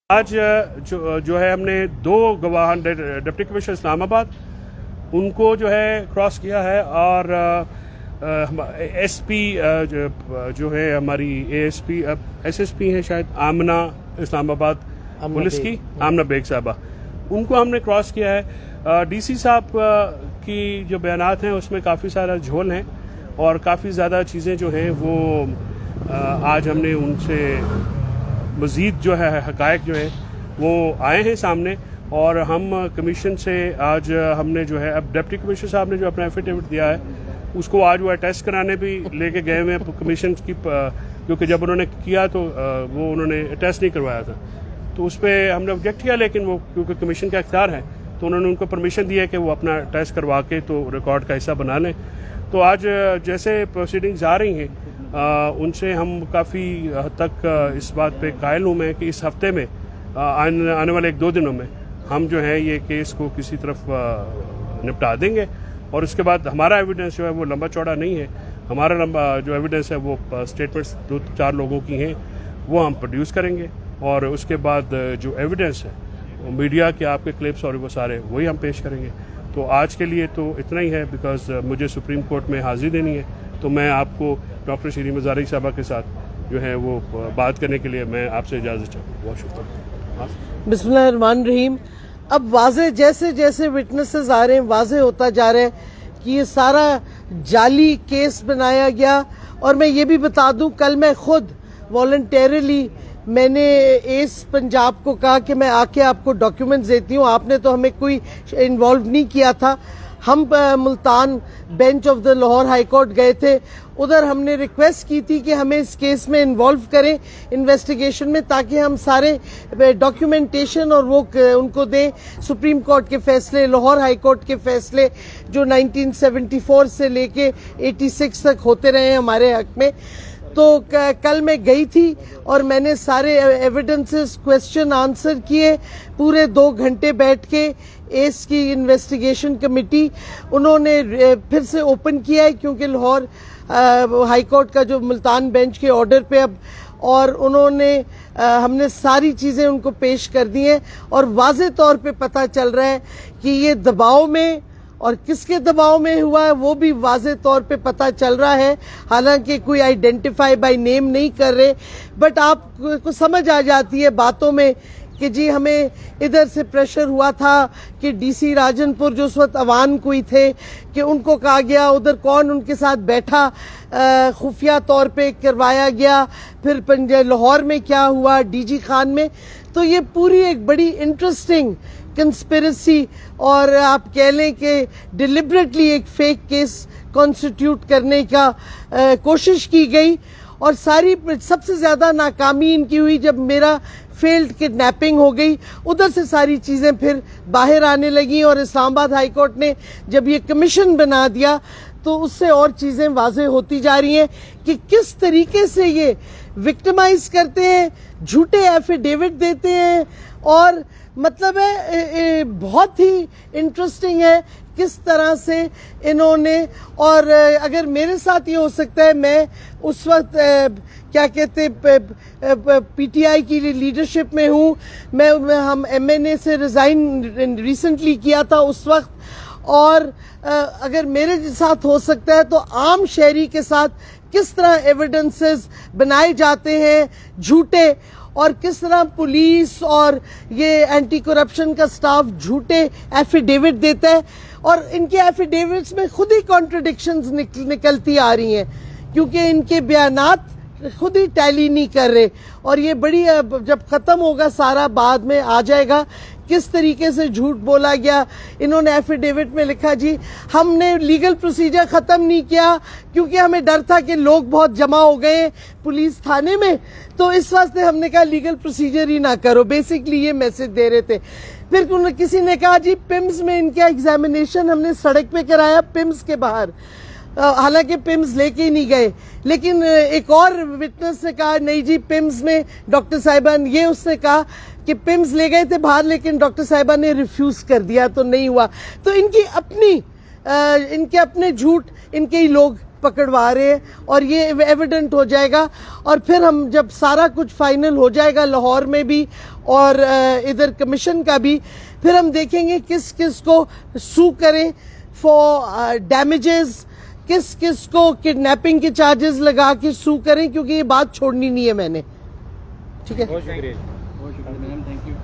آج جو ہے ہم نے دو گواہان ڈپٹی کمشنر اسلام آباد ان کو جو ہے کراس کیا ہے، اور ایس پی جو ہے ہماری ایس ایس پی ہیں شاید آمنہ اسلام آباد پولیس کی، آمنہ بیگ صاحبہ، ان کو ہم نے کراس کیا ہے۔ ڈی سی صاحب کی جو بیانات ہیں اس میں کافی سارا جھول ہیں، اور کافی زیادہ چیزیں جو ہیں وہ آج ہم نے ان سے مزید جو ہے حقائق جو ہے وہ آئے ہیں سامنے، اور ہم کمیشن سے آج ہم نے جو ہے اب ڈپٹی کمشنر صاحب نے جو اپنا ایفیڈیوٹ دیا ہے اس کو آج وہ ٹیسٹ کرانے بھی لے کے گئے ہوئے ہیں کمیشن کی، کیونکہ جب انہوں نے کیا تو وہ انہوں نے ٹیسٹ نہیں کروایا تھا، تو اس پہ ہم نے آبجیکٹ کیا، لیکن وہ کیونکہ کمیشن کا اختیار ہے تو انہوں نے ان کو پرمیشن دی ہے کہ وہ اپنا ٹیسٹ کروا کے تو ریکارڈ کا حصہ بنا لیں۔ تو آج جیسے پروسیڈنگز آ رہی ہیں ان سے ہم کافی حد تک اس بات پہ قائل ہوں میں کہ اس ہفتے میں آنے والے 1-2 دنوں میں ہم جو ہے یہ کیس کو کسی طرف نپٹا دیں گے، اور اس کے بعد ہمارا ایویڈنس جو ہے وہ لمبا چوڑا نہیں ہے، ہمارا لمبا جو ایویڈنس ہے وہ اسٹیٹمنٹس 2-4 لوگوں کی ہیں وہ ہم پروڈیوس کریں گے، اور اس کے بعد جو ایویڈنس ہے میڈیا کے آپ کے کلپس اور وہ سارے وہی ہم پیش کریں گے۔ تو آج کے لیے تو اتنا ہی ہے، بیکاز مجھے سپریم کورٹ میں حاضری دینی ہے، تو میں آپ کو ڈاکٹر شیریں مزاری صاحبہ کے ساتھ جو ہے وہ بات کرنے کے لیے میں آپ سے اجازت چاہوں گا۔ بہت شکریہ۔ بسم اللہ الرحمن الرحیم۔ اب واضح جیسے جیسے وٹنسز آ رہے ہیں واضح ہوتا جا رہا ہے کہ یہ سارا جعلی کیس بنایا گیا، اور میں یہ بھی بتا دوں کل میں خود والنٹیرلی میں نے ایس پنجاب کو کہا کہ میں آ کے آپ کو ڈاکیومنٹس دیتی ہوں، آپ نے تو ہمیں کوئی انوالو نہیں کیا تھا۔ ہم Multan bench of the Lahore high court گئے تھے، ادھر ہم نے ریکویسٹ کی تھی کہ ہمیں اس کیس میں انوالو کریں انویسٹیگیشن میں، تاکہ ہم سارے ڈاکیومنٹیشن اور وہ ان کو دیں، سپریم کورٹ کے فیصلے، لاہور ہائی کورٹ کے فیصلے جو 1974 سے لے کے 86 تک ہوتے رہے ہیں ہمارے حق میں۔ تو کل میں گئی تھی اور میں نے سارے ایویڈنسز کویسچن آنسر کیے، پورے 2 گھنٹے بیٹھ کے ایس کی انویسٹیگیشن کمیٹی انہوں نے پھر سے اوپن کیا ہے، کیونکہ لاہور ہائی کورٹ کا جو ملتان بینچ کے آرڈر پہ اب، اور انہوں نے ہم نے ساری چیزیں ان کو پیش کر دی ہیں، اور واضح طور پہ پتہ چل رہا ہے کہ یہ دباؤ میں، اور کس کے دباؤ میں ہوا ہے وہ بھی واضح طور پہ پتہ چل رہا ہے، حالانکہ کوئی آئیڈینٹیفائی بائی نیم نہیں کر رہے، بٹ آپ کو سمجھ آ جاتی ہے باتوں میں کہ جی ہمیں ادھر سے پریشر ہوا تھا کہ ڈی سی راجن پور جو اس وقت عوان کوئی تھے کہ ان کو کہا گیا، ادھر کون ان کے ساتھ بیٹھا، خفیہ طور پہ کروایا گیا، پھر لاہور میں کیا ہوا ڈی جی خان میں۔ تو یہ پوری ایک بڑی انٹرسٹنگ کنسپیریسی، اور آپ کہہ لیں کہ ڈیلیبریٹلی ایک فیک کیس کانسٹیٹیوٹ کرنے کا کوشش کی گئی، اور سب سے زیادہ ناکامی ان کی ہوئی جب میرا فیلڈ کڈنیپنگ ہو گئی، ادھر سے ساری چیزیں پھر باہر آنے لگیں، اور اسلام آباد ہائی کورٹ نے جب یہ کمیشن بنا دیا تو اس سے اور چیزیں واضح ہوتی جا رہی ہیں کہ کس طریقے سے یہ وکٹمائز کرتے ہیں، جھوٹے ایفیڈیوٹ دیتے ہیں، اور مطلب ہے بہت ہی انٹرسٹنگ ہے کس طرح سے انہوں نے، اور اگر میرے ساتھ یہ ہو سکتا ہے، میں اس وقت کیا کہتے پی ٹی آئی کی لیڈرشپ میں ہوں، ہم ایم این اے سے ریزائن ریسنٹلی کیا تھا اس وقت، اور اگر میرے ساتھ ہو سکتا ہے تو عام شہری کے ساتھ کس طرح ایویڈنسز بنائے جاتے ہیں جھوٹے، اور کس طرح پولیس اور یہ اینٹی کرپشن کا سٹاف جھوٹے ایفیڈیوٹ دیتا ہے، اور ان کے ایفیڈیوٹس میں خود ہی کانٹرڈکشنز نکلتی آ رہی ہیں، کیونکہ ان کے بیانات خود ہی ٹیلی نہیں کر رہے، اور یہ بڑی جب ختم ہوگا سارا بعد میں آ جائے گا کس طریقے سے جھوٹ بولا گیا۔ انہوں نے ایفیڈیوٹ میں لکھا جی ہم نے لیگل پروسیجر ختم نہیں کیا کیونکہ ہمیں ڈر تھا کہ لوگ بہت جمع ہو گئے پولیس تھانے میں، تو اس واسطے ہم نے کہا لیگل پروسیجر ہی نہ کرو، بیسکلی یہ میسج دے رہے تھے۔ پھر کسی نے کہا جی پمز میں ان کا ایگزامینیشن ہم نے سڑک پہ کرایا پمز کے باہر، حالانکہ پمز لے کے ہی نہیں گئے، لیکن ایک اور وٹنس نے کہا نہیں جی پمز میں ڈاکٹر صاحبہ یہ اس نے کہا کہ پمز لے گئے تھے باہر، لیکن ڈاکٹر صاحبہ نے ریفیوز کر دیا تو نہیں ہوا۔ تو ان کے اپنے جھوٹ ان کے ہی لوگ پکڑوا رہے ہیں اور یہ ایویڈنٹ ہو جائے گا. اور پھر ہم جب سارا کچھ فائنل ہو جائے گا لاہور میں بھی اور ادھر کمیشن کا بھی, پھر ہم دیکھیں گے کس کس کو سو کریں فار ڈیمیجز, کس کس کو کڈنیپنگ کے چارجز لگا کے سو کریں, کیونکہ یہ بات چھوڑنی نہیں ہے میں نے. ٹھیک ہے, بہت شکریہ میم, تھینک یو.